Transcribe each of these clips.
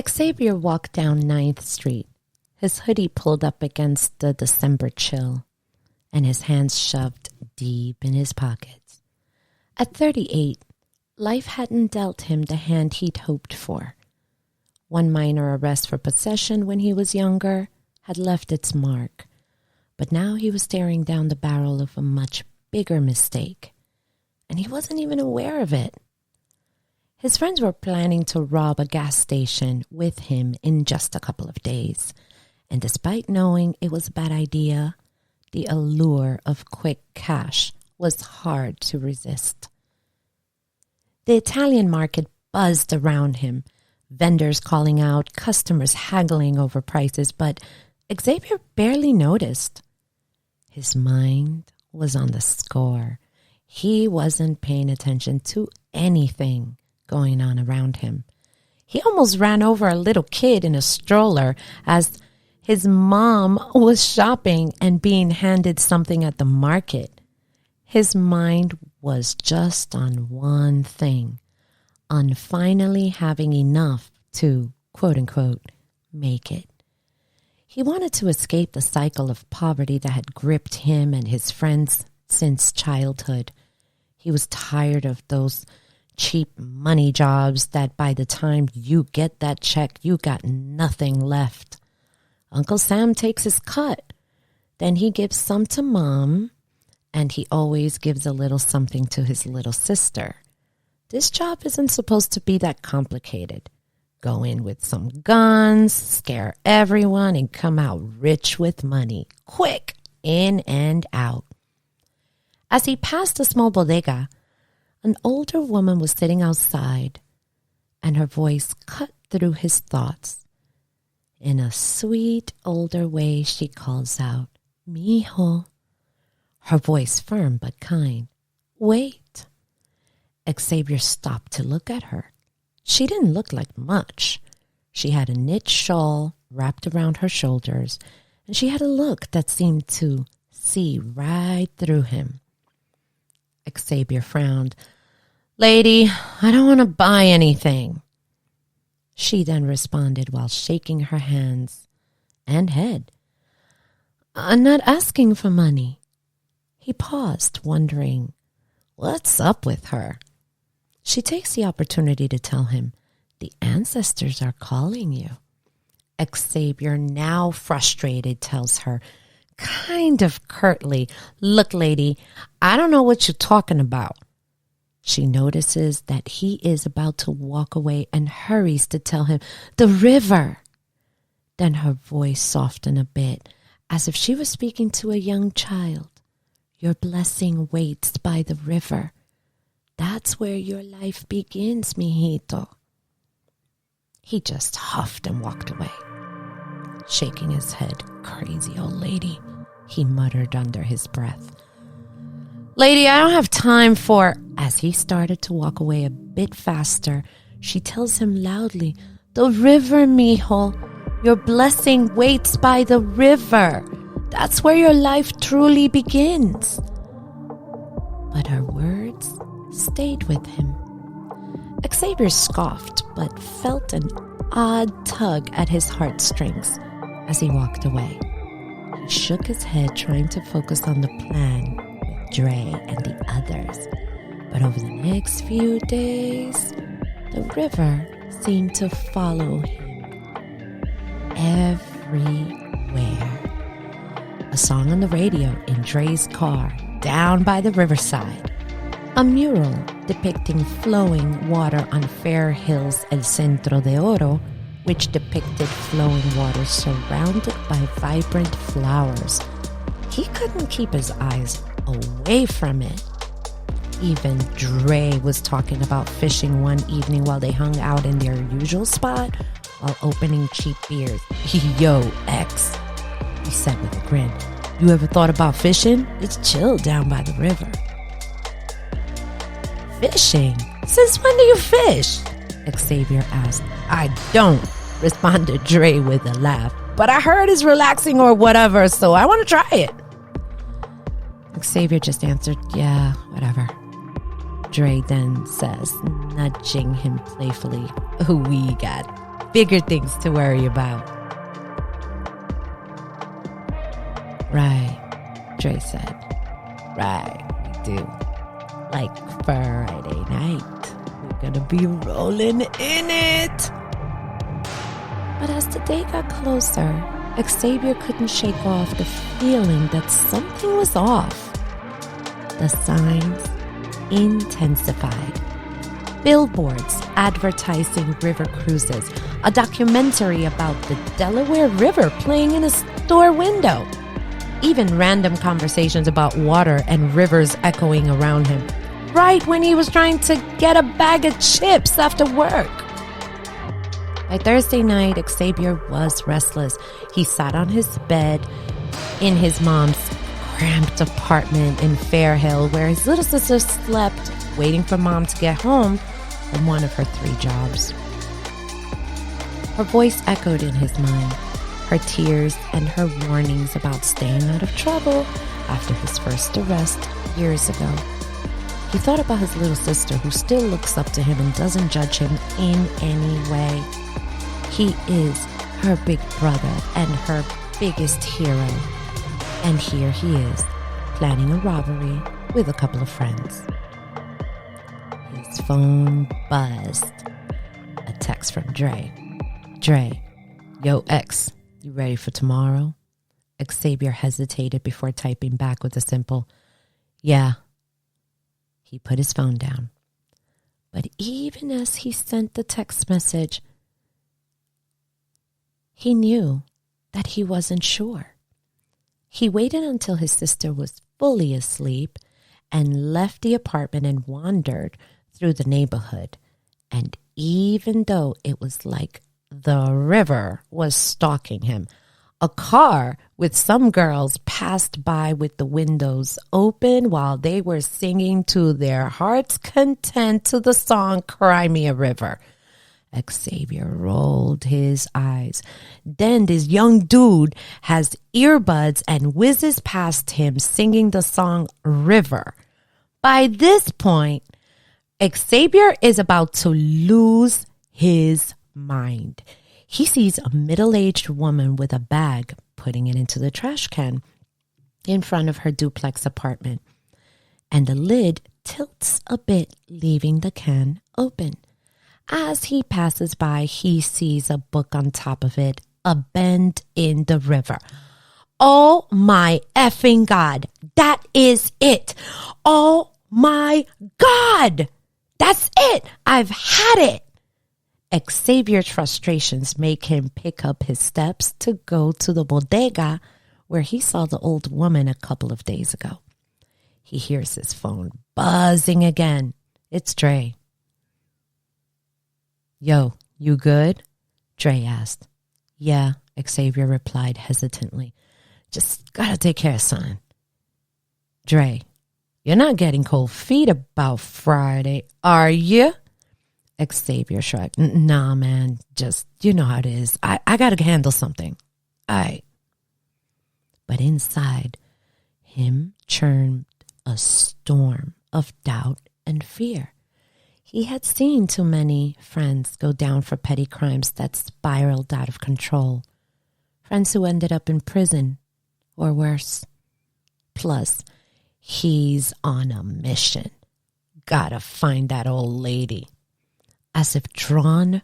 Xavier walked down 9th Street, his hoodie pulled up against the December chill, and his hands shoved deep in his pockets. At 38, life hadn't dealt him the hand he'd hoped for. One minor arrest for possession when he was younger had left its mark, but now he was staring down the barrel of a much bigger mistake, and he wasn't even aware of it. His friends were planning to rob a gas station with him in just a couple of days, and despite knowing it was a bad idea, the allure of quick cash was hard to resist. The Italian market buzzed around him, vendors calling out, customers haggling over prices, but Xavier barely noticed. His mind was on the score. He wasn't paying attention to anything going on around him. He almost ran over a little kid in a stroller as his mom was shopping and being handed something at the market. His mind was just on one thing, on finally having enough to, quote unquote, make it. He wanted to escape the cycle of poverty that had gripped him and his friends since childhood. He was tired of those cheap money jobs that by the time you get that check, you got nothing left. Uncle Sam takes his cut. Then he gives some to Mom, and he always gives a little something to his little sister. This job isn't supposed to be that complicated. Go in with some guns, scare everyone, and come out rich with money. Quick, in and out. As he passed a small bodega, an older woman was sitting outside, and her voice cut through his thoughts. In a sweet, older way, she calls out, "Mijo." Her voice firm but kind. "Wait." Xavier stopped to look at her. She didn't look like much. She had a knit shawl wrapped around her shoulders, and she had a look that seemed to see right through him. Xavier frowned. "Lady, I don't want to buy anything." She then responded while shaking her hands and head. "I'm not asking for money." He paused, wondering, what's up with her? She takes the opportunity to tell him, "The ancestors are calling you." Xavier, now frustrated, tells her, kind of curtly, "Look, lady, I don't know what you're talking about." She notices that he is about to walk away and hurries to tell him, "The river." Then her voice softened a bit, as if she was speaking to a young child. "Your blessing waits by the river. That's where your life begins, mijito." He just huffed and walked away. Shaking his head, "Crazy old lady," he muttered under his breath. "Lady, I don't have time for..." As he started to walk away a bit faster, she tells him loudly, "The river, mijo. Your blessing waits by the river. That's where your life truly begins." But her words stayed with him. Xavier scoffed, but felt an odd tug at his heartstrings as he walked away. He shook his head, trying to focus on the plan with Dre and the others. But over the next few days, the river seemed to follow him everywhere. A song on the radio in Dre's car, down by the riverside. A mural depicting flowing water on Fair Hills El Centro de Oro, which depicted flowing water surrounded by vibrant flowers. He couldn't keep his eyes away from it. Even Dre was talking about fishing one evening while they hung out in their usual spot while opening cheap beers. "Yo, X," he said with a grin. "You ever thought about fishing? It's chill down by the river." "Fishing? Since when do you fish?" Xavier asked. "I don't," responded Dre with a laugh. "But I heard it's relaxing or whatever, so I want to try it." Xavier just answered, "Yeah, whatever." Dre then says, nudging him playfully, "We got bigger things to worry about. Right, Dre said. Right, we do. Like Friday night. We're gonna be rolling in it. But as the day got closer, Xavier couldn't shake off the feeling that something was off. The signs intensified. Billboards advertising river cruises, a documentary about the Delaware River playing in a store window, even random conversations about water and rivers echoing around him, right when he was trying to get a bag of chips after work. By Thursday night, Xavier was restless. He sat on his bed in his mom's cramped apartment in Fair Hill, where his little sister slept, waiting for mom to get home from one of her 3 jobs. Her voice echoed in his mind, her tears and her warnings about staying out of trouble after his first arrest years ago. He thought about his little sister, who still looks up to him and doesn't judge him in any way. He is her big brother and her biggest hero. And here he is, planning a robbery with a couple of friends. His phone buzzed. A text from Dre. Dre, yo X, you ready for tomorrow? Xavier hesitated before typing back with a simple, yeah. He put his phone down. But even as he sent the text message, he knew that he wasn't sure. He waited until his sister was fully asleep and left the apartment and wandered through the neighborhood. And even though it was like the river was stalking him, a car with some girls passed by with the windows open while they were singing to their heart's content to the song Cry Me a River. Xavier rolled his eyes. Then this young dude has earbuds and whizzes past him singing the song River. By this point, Xavier is about to lose his mind. He sees a middle-aged woman with a bag putting it into the trash can in front of her duplex apartment, and the lid tilts a bit, leaving the can open. As he passes by, he sees a book on top of it, A Bend in the River. Oh my effing God, that is it. Oh my God, that's it. I've had it. Xavier's frustrations make him pick up his steps to go to the bodega where he saw the old woman a couple of days ago. He hears his phone buzzing again. It's Dre. Yo, you good? Dre asked. Yeah, Xavier replied hesitantly. Just gotta take care of son. Dre, you're not getting cold feet about Friday, are you? Xavier shrugged. Nah, man, just, you know how it is. I gotta handle something. But inside him churned a storm of doubt and fear. He had seen too many friends go down for petty crimes that spiraled out of control. Friends who ended up in prison or worse. Plus, he's on a mission. Gotta find that old lady. As if drawn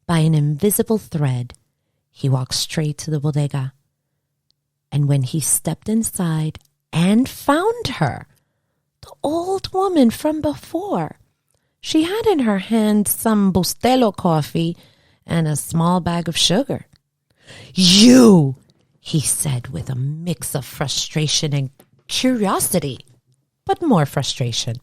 by an invisible thread, he walked straight to the bodega. And when he stepped inside and found her, the old woman from before, she had in her hand some Bustelo coffee and a small bag of sugar. You, he said with a mix of frustration and curiosity, but more frustration.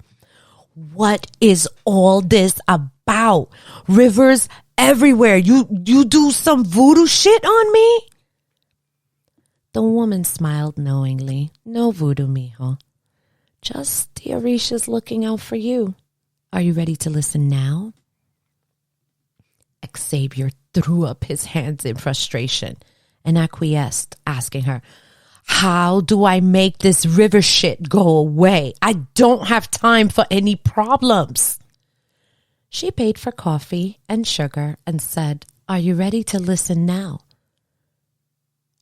What is all this about? Rivers everywhere. You do some voodoo shit on me? The woman smiled knowingly. No voodoo, mijo. Just the Orishas looking out for you. Are you ready to listen now? Xavier threw up his hands in frustration and acquiesced, asking her, how do I make this river shit go away? I don't have time for any problems. She paid for coffee and sugar and said, Are you ready to listen now?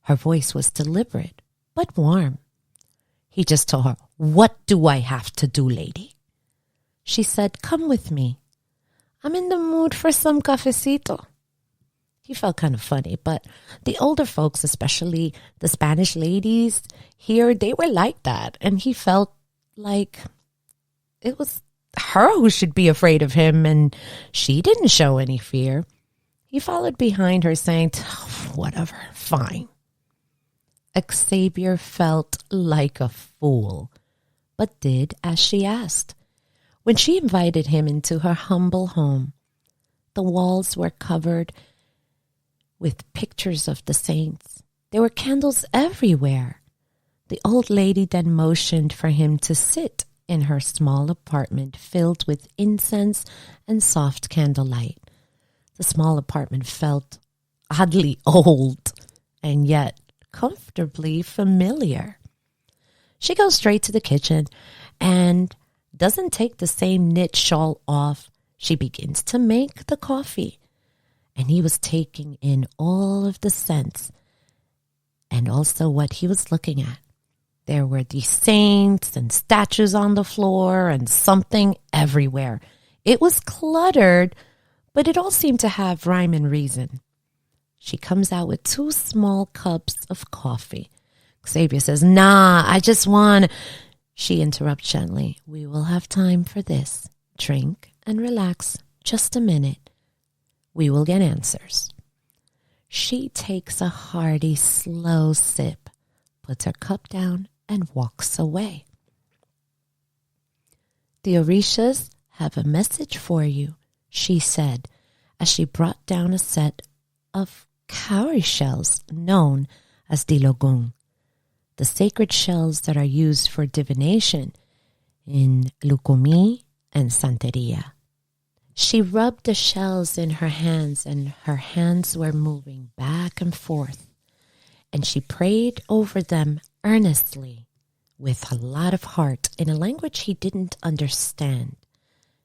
Her voice was deliberate, but warm. He just told her, "What do I have to do, lady?" She said, "Come with me. I'm in the mood for some cafecito." He felt kind of funny, but the older folks, especially the Spanish ladies here, they were like that. And he felt like it was her who should be afraid of him, and she didn't show any fear. He followed behind her, saying, "Whatever, fine." Xavier felt like a fool, but did as she asked. When she invited him into her humble home, the walls were covered with pictures of the saints. There were candles everywhere. The old lady then motioned for him to sit in her small apartment filled with incense and soft candlelight. The small apartment felt oddly old and yet comfortably familiar. She goes straight to the kitchen and doesn't take the same knit shawl off. She begins to make the coffee. And he was taking in all of the scents and also what he was looking at. There were these saints and statues on the floor and something everywhere. It was cluttered, but it all seemed to have rhyme and reason. She comes out with 2 small cups of coffee. Xavier says, "Nah, I just want..." She interrupts gently. "We will have time for this. Drink and relax. Just a minute. We will get answers." She takes a hearty, slow sip, puts her cup down, and walks away. "The Orishas have a message for you," she said, as she brought down a set of cowrie shells known as dilogun, the sacred shells that are used for divination in Lukumi and Santeria. She rubbed the shells in her hands, and her hands were moving back and forth, and she prayed over them earnestly with a lot of heart in a language he didn't understand.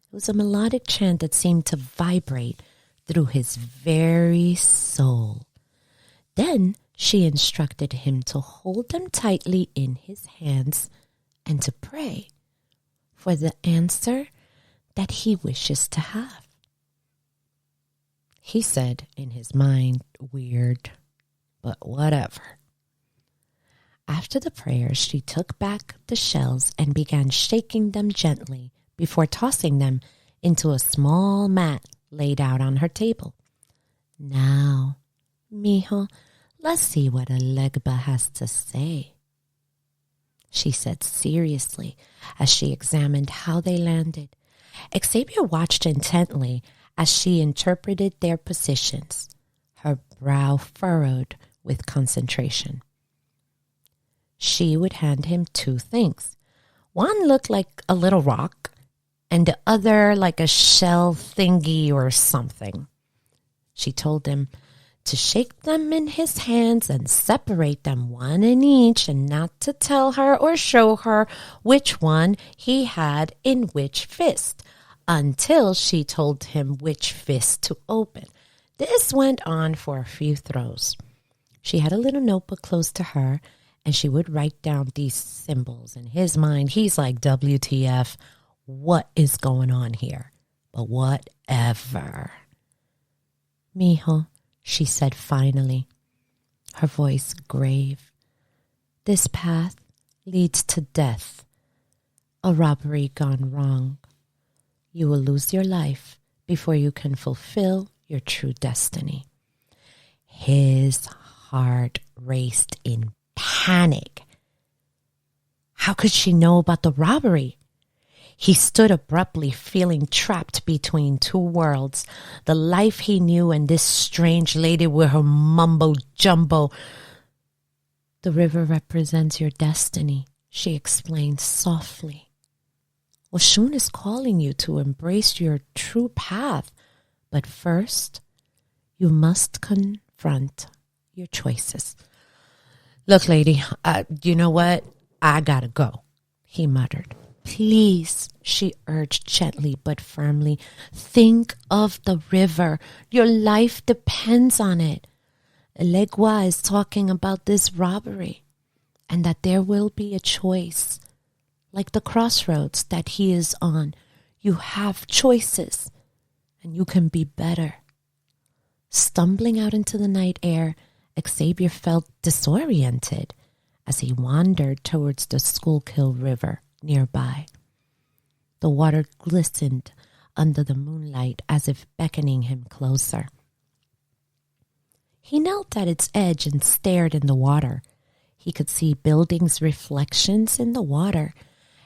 It was a melodic chant that seemed to vibrate through his very soul. Then she instructed him to hold them tightly in his hands and to pray for the answer that he wishes to have. He said in his mind, "Weird, but whatever." After the prayers, she took back the shells and began shaking them gently before tossing them into a small mat laid out on her table. "Now, mijo, let's see what Alegba has to say," she said seriously as she examined how they landed. Xavier watched intently as she interpreted their positions, her brow furrowed with concentration. She would hand him 2 things. One looked like a little rock, and the other like a shell thingy or something. She told him to shake them in his hands and separate them one in each, and not to tell her or show her which one he had in which fist, until she told him which fist to open. This went on for a few throws. She had a little notebook close to her, and she would write down these symbols. In his mind, he's like, WTF, what is going on here? But whatever. "Mijo," she said finally, her voice grave, "this path leads to death, a robbery gone wrong. You will lose your life before you can fulfill your true destiny." His heart raced in panic. How could she know about the robbery? He stood abruptly, feeling trapped between 2 worlds, the life he knew and this strange lady with her mumbo-jumbo. "The river represents your destiny," she explained softly. "Oshun is calling you to embrace your true path, but first, you must confront your choices." "Look, lady, you know what? I gotta go," he muttered. Please, she urged gently but firmly, think of the river. Your life depends on it. Legua is talking about this robbery and that there will be a choice. Like the crossroads that he is on, you have choices and you can be better. Stumbling out into the night air, Xavier felt disoriented as he wandered towards the Schuylkill River nearby. The water glistened under the moonlight as if beckoning him closer. He knelt at its edge and stared in the water. He could see buildings' reflections in the water,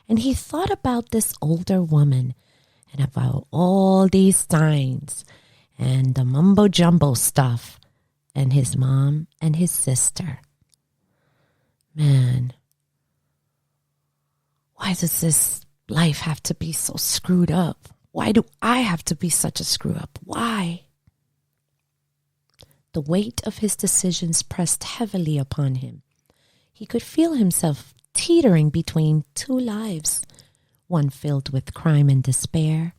and he thought about this older woman and about all these signs and the mumbo-jumbo stuff and his mom and his sister. Man, why does this life have to be so screwed up? Why do I have to be such a screw up? Why? The weight of his decisions pressed heavily upon him. He could feel himself teetering between two lives, one filled with crime and despair,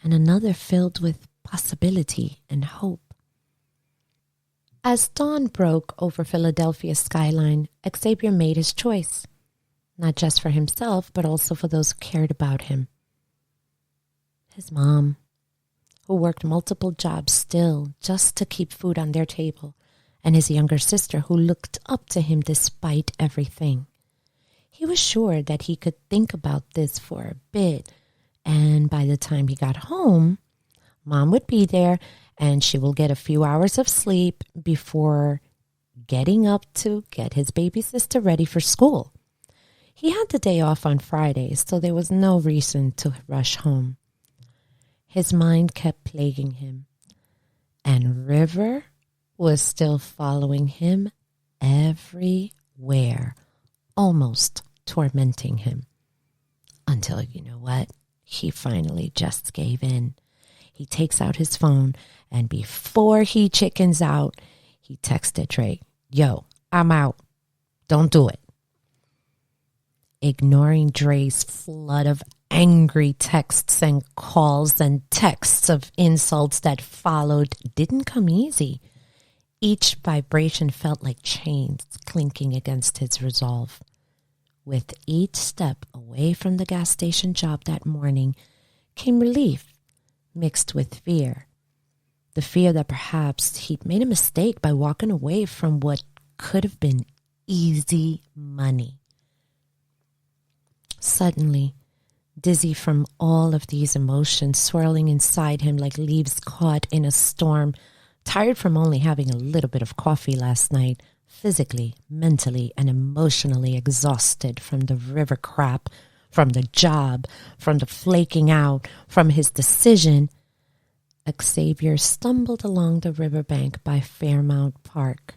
and another filled with possibility and hope. As dawn broke over Philadelphia's skyline, Xavier made his choice, not just for himself, but also for those who cared about him. His mom, who worked multiple jobs still just to keep food on their table, and his younger sister, who looked up to him despite everything. He was sure that he could think about this for a bit, and by the time he got home, Mom would be there, and she will get a few hours of sleep before getting up to get his baby sister ready for school. He had the day off on Fridays, so there was no reason to rush home. His mind kept plaguing him, and River was still following him everywhere, almost tormenting him. Until, you know what? He finally just gave in. He takes out his phone, and before he chickens out, he texted Trey, "Yo, I'm out. Don't do it." Ignoring Dre's flood of angry texts and calls and texts of insults that followed didn't come easy. Each vibration felt like chains clinking against his resolve. With each step away from the gas station job that morning came relief mixed with fear. The fear that perhaps he'd made a mistake by walking away from what could have been easy money. Suddenly, dizzy from all of these emotions swirling inside him like leaves caught in a storm, tired from only having a little bit of coffee last night, physically, mentally, and emotionally exhausted from the river crap, from the job, from the flaking out, from his decision, Xavier stumbled along the riverbank by Fairmount Park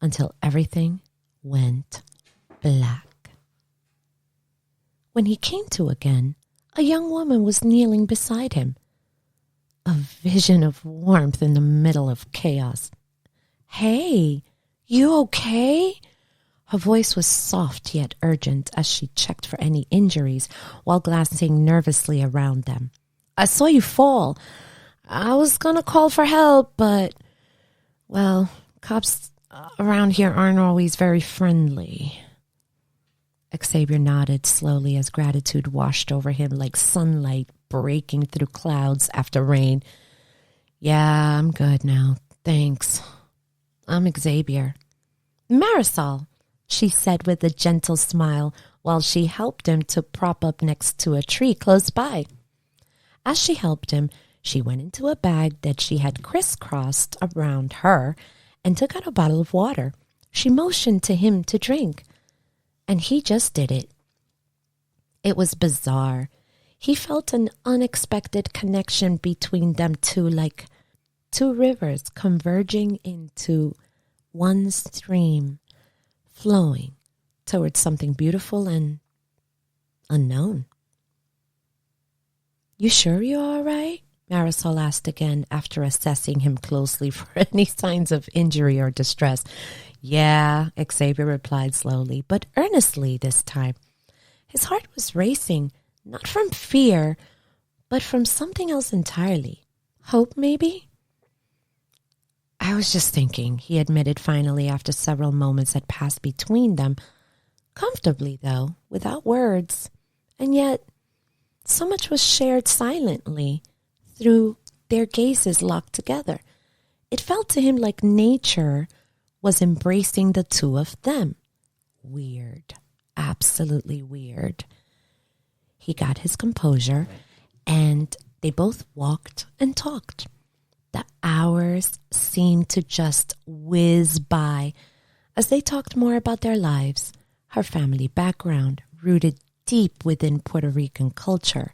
until everything went black. When he came to again, a young woman was kneeling beside him, a vision of warmth in the middle of chaos. "Hey, you okay?" Her voice was soft yet urgent as she checked for any injuries while glancing nervously around them. "I saw you fall. I was going to call for help, but, well, cops around here aren't always very friendly." Xavier nodded slowly as gratitude washed over him like sunlight breaking through clouds after rain. "Yeah, I'm good now. Thanks. I'm Xavier." "Marisol," she said with a gentle smile while she helped him to prop up next to a tree close by. As she helped him, she went into a bag that she had crisscrossed around her and took out a bottle of water. She motioned to him to drink, and he just did it. It was bizarre. He felt an unexpected connection between them two, like two rivers converging into one stream, flowing towards something beautiful and unknown. "You sure you're all right?" Marisol asked again after assessing him closely for any signs of injury or distress. "Yeah," Xavier replied slowly, but earnestly this time. His heart was racing, not from fear, but from something else entirely. Hope, maybe? I was just thinking, he admitted finally after several moments had passed between them. Comfortably, though, without words. And yet, so much was shared silently through their gazes locked together. It felt to him like nature was embracing the two of them. Weird. Absolutely weird. He got his composure, and they both walked and talked. The hours seemed to just whiz by as they talked more about their lives, her family background, rooted deep within Puerto Rican culture,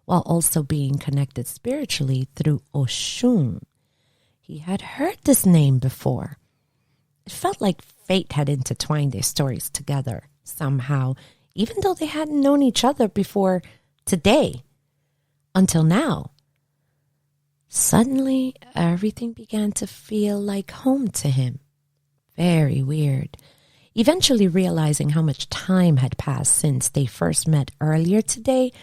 while also being connected spiritually through Oshun. He had heard this name before. It felt like fate had intertwined their stories together somehow, even though they hadn't known each other before today, until now. Suddenly, everything began to feel like home to him. Very weird. Eventually realizing how much time had passed since they first met earlier today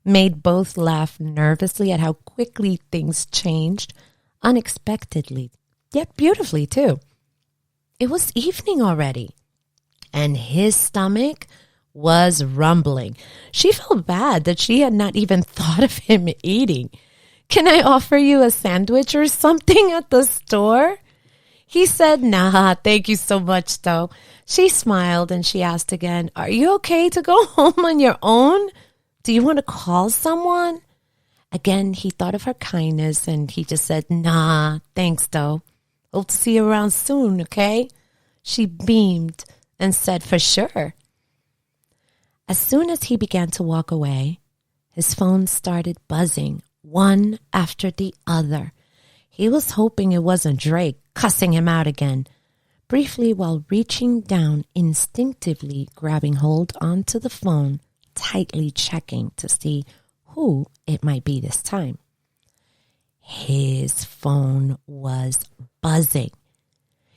made both laugh nervously at how quickly things changed, unexpectedly, yet beautifully too. It was evening already, and his stomach was rumbling. She felt bad that she had not even thought of him eating. "Can I offer you a sandwich or something at the store?" He said, "Nah, thank you so much, though." She smiled and she asked again, "Are you okay to go home on your own? Do you want to call someone?" Again, he thought of her kindness and he just said, "Nah, thanks, though. Hope to see you around soon, okay?" She beamed and said, "For sure." As soon as he began to walk away, his phone started buzzing, one after the other. He was hoping it wasn't Drake cussing him out again. Briefly, while reaching down, instinctively grabbing hold onto the phone, tightly checking to see who it might be this time. His phone was buzzing.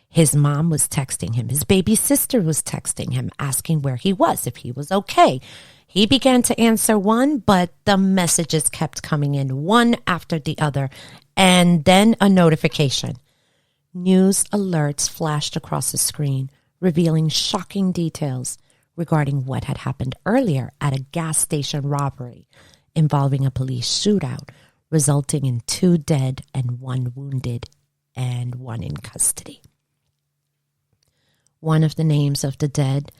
His mom was texting him. His baby sister was texting him, asking where he was, if he was okay. He began to answer one, but the messages kept coming in one after the other, and then a notification. News alerts flashed across the screen, revealing shocking details regarding what had happened earlier at a gas station robbery involving a police shootout, resulting in 2 dead and 1 wounded and 1 in custody. One of the names of the dead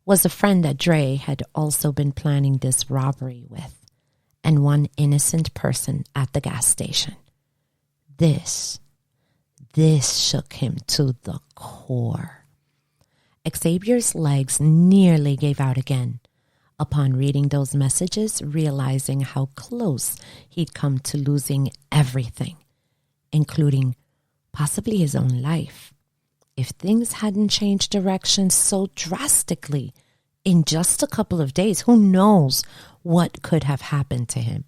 was a friend that Dre had also been planning this robbery with, and one innocent person at the gas station. This shook him to the core. Xavier's legs nearly gave out again upon reading those messages, realizing how close he'd come to losing everything, including possibly his own life, if things hadn't changed direction so drastically in just a couple of days. Who knows what could have happened to him?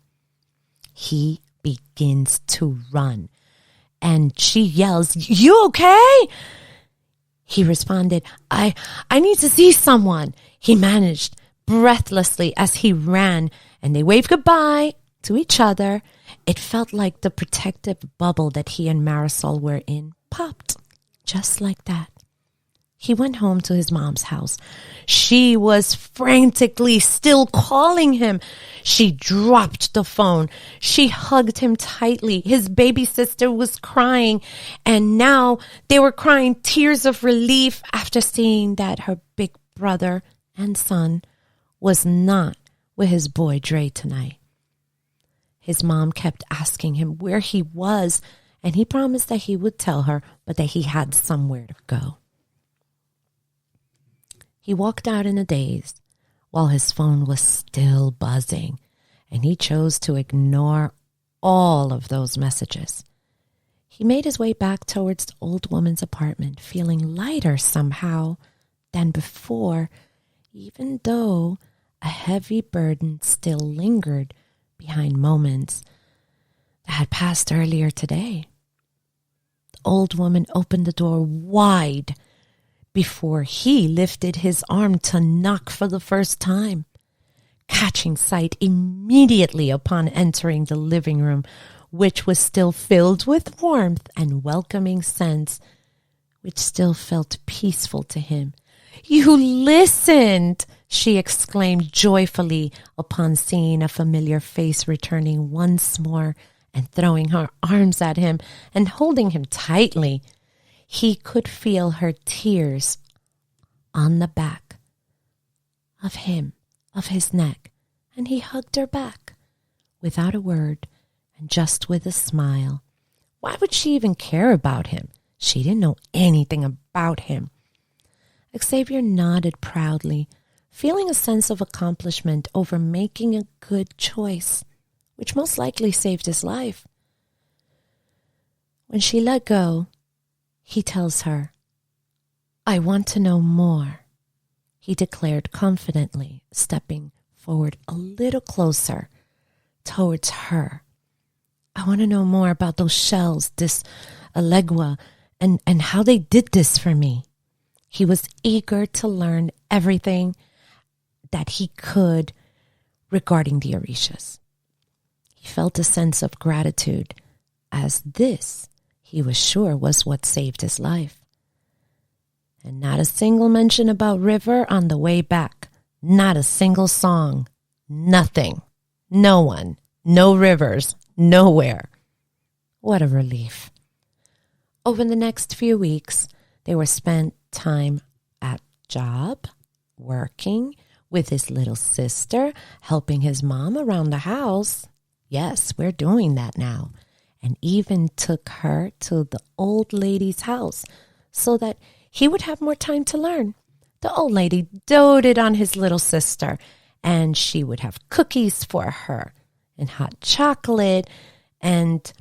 He begins to run, and she yells, "You okay?" He responded, I need to see someone." He managed breathlessly as he ran, and they waved goodbye to each other. It felt like the protective bubble that he and Marisol were in popped, just like that. He went home to his mom's house. She was frantically still calling him. She dropped the phone. She hugged him tightly. His baby sister was crying, and now they were crying tears of relief after seeing that her big brother and son was not with his boy Dre tonight. His mom kept asking him where he was, and he promised that he would tell her, but that he had somewhere to go. He walked out in a daze while his phone was still buzzing, and he chose to ignore all of those messages. He made his way back towards the old woman's apartment, feeling lighter somehow than before, even though a heavy burden still lingered behind moments that had passed earlier today. The old woman opened the door wide before he lifted his arm to knock for the first time. catching sight immediately upon entering the living room, which was still filled with warmth and welcoming scents, which still felt peaceful to him. "You listened!" she exclaimed joyfully upon seeing a familiar face returning once more and throwing her arms at him and holding him tightly. He could feel her tears on the back of his neck, and he hugged her back without a word and just with a smile. Why would she even care about him? She didn't know anything about him. Xavier nodded proudly, feeling a sense of accomplishment over making a good choice, which most likely saved his life. When she let go, he tells her, "I want to know more," he declared confidently, stepping forward a little closer towards her. "I want to know more about those shells, this Alegua, and how they did this for me." He was eager to learn everything that he could regarding the Orishas. He felt a sense of gratitude, as this, he was sure, was what saved his life. And not a single mention about river on the way back. Not a single song. Nothing. No one. No rivers. Nowhere. What a relief. Over the next few weeks, they were spent time at job, working with his little sister, helping his mom around the house. Yes, we're doing that now. And even took her to the old lady's house so that he would have more time to learn. The old lady doted on his little sister, and she would have cookies for her and hot chocolate and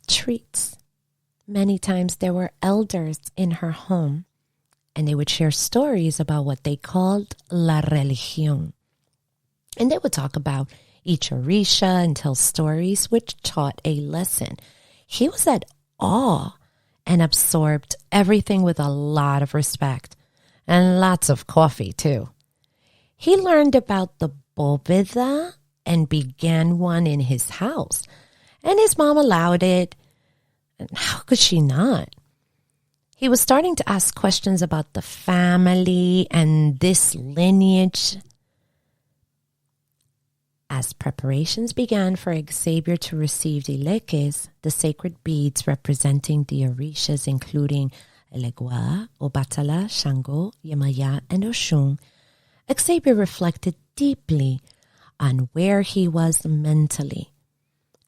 treats. Many times there were elders in her home, and they would share stories about what they called la religión. And they would talk about each Orisha and tell stories which taught a lesson. He was at awe and absorbed everything with a lot of respect and lots of coffee too. He learned about the bóveda and began one in his house, and his mom allowed it. And how could she not? He was starting to ask questions about the family and this lineage. As preparations began for Xavier to receive the leques, the sacred beads representing the Orishas, including Elegua, Obatala, Shango, Yemaya, and Oshun, Xavier reflected deeply on where he was mentally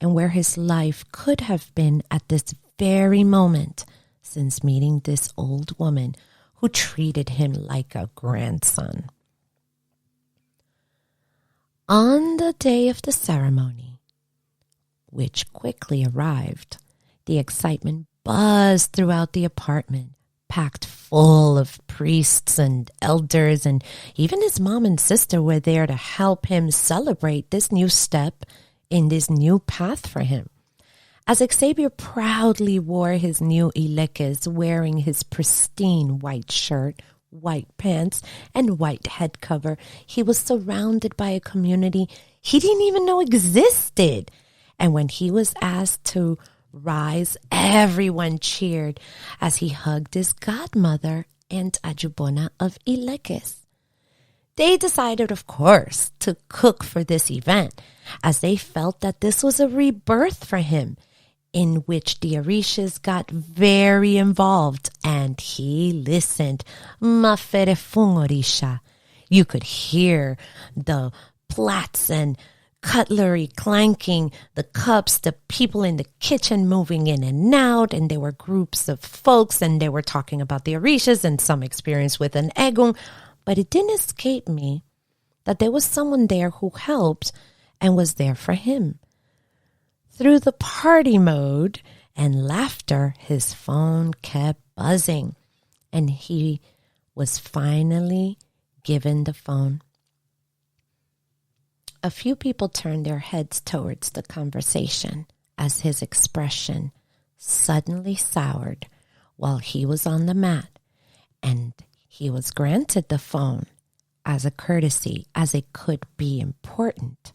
and where his life could have been at this very moment since meeting this old woman who treated him like a grandson. On the day of the ceremony, which quickly arrived, the excitement buzzed throughout the apartment, packed full of priests and elders, and even his mom and sister were there to help him celebrate this new step in this new path for him. As Xavier proudly wore his new ileques, wearing his pristine white shirt, white pants, and white head cover, he was surrounded by a community he didn't even know existed. And when he was asked to rise, everyone cheered as he hugged his godmother and Ajubona of Ileques. They decided, of course, to cook for this event, as they felt that this was a rebirth for him, in which the Orishas got very involved, and he listened. Mafere fun Orisha. You could hear the plats and cutlery clanking, the cups, the people in the kitchen moving in and out, and there were groups of folks, and they were talking about the Orishas and some experience with an egun. But it didn't escape me that there was someone there who helped and was there for him. Through the party mode and laughter, his phone kept buzzing, and he was finally given the phone. A few people turned their heads towards the conversation as his expression suddenly soured while he was on the mat, and he was granted the phone as a courtesy as it could be important,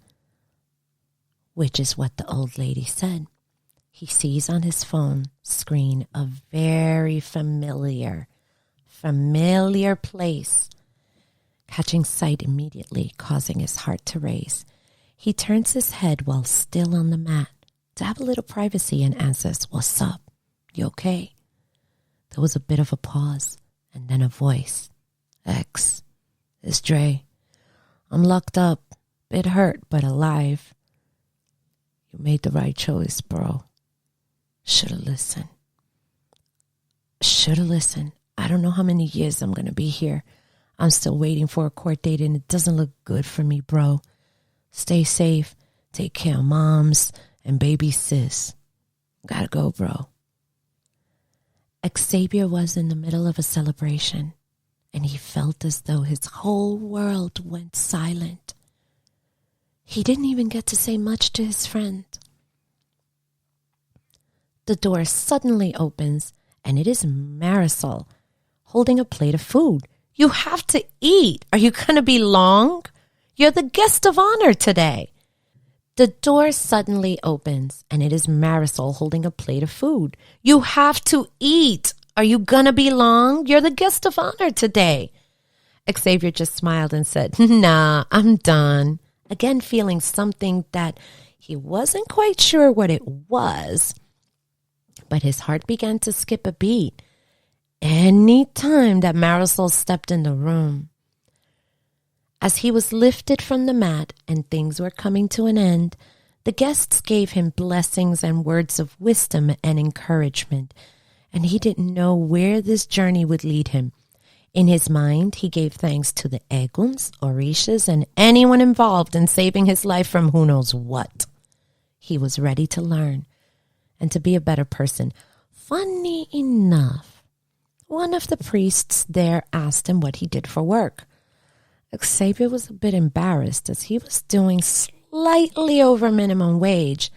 which is what the old lady said. He sees on his phone screen a very familiar place, catching sight immediately, causing his heart to race. He turns his head while still on the mat to have a little privacy and answers, "What's up? You okay?" There was a bit of a pause and then a voice. "X, it's Dre. I'm locked up, bit hurt, but alive. You made the right choice, bro. Should've listened. I don't know how many years I'm going to be here. I'm still waiting for a court date and it doesn't look good for me, bro. Stay safe. Take care of moms and baby sis. Gotta go, bro." Xavier was in the middle of a celebration, and he felt as though his whole world went silent. He didn't even get to say much to his friend. The door suddenly opens, and it is Marisol holding a plate of food. "You have to eat. Are you going to be long? You're the guest of honor today." The door suddenly opens, and it is Marisol holding a plate of food. "You have to eat. Are you going to be long? You're the guest of honor today." Xavier just smiled and said, "Nah, I'm done." Again, feeling something that he wasn't quite sure what it was, but his heart began to skip a beat any time that Marisol stepped in the room. As he was lifted from the mat and things were coming to an end, the guests gave him blessings and words of wisdom and encouragement, and he didn't know where this journey would lead him. In his mind, he gave thanks to the Eguns, Orishas, and anyone involved in saving his life from who knows what. He was ready to learn and to be a better person. Funny enough, one of the priests there asked him what he did for work. Xavier was a bit embarrassed as he was doing slightly over minimum wage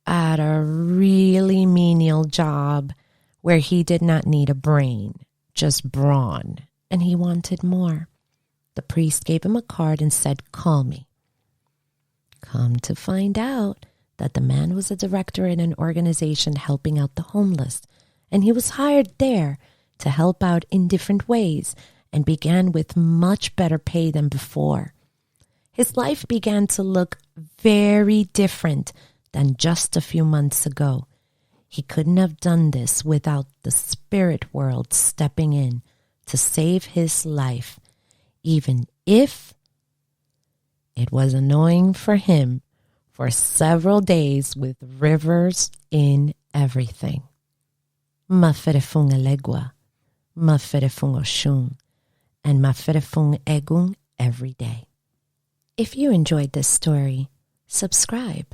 at a really menial job where he did not need a brain, just brawn, and he wanted more. The priest gave him a card and said, "Call me." Come to find out that the man was a director in an organization helping out the homeless, and he was hired there to help out in different ways and began with much better pay than before. His life began to look very different than just a few months ago. He couldn't have done this without the spirit world stepping in to save his life, even if it was annoying for him for several days with rivers in everything. Maferefung elegua, maferefung Oshun, and maferefung egun every day. If you enjoyed this story, subscribe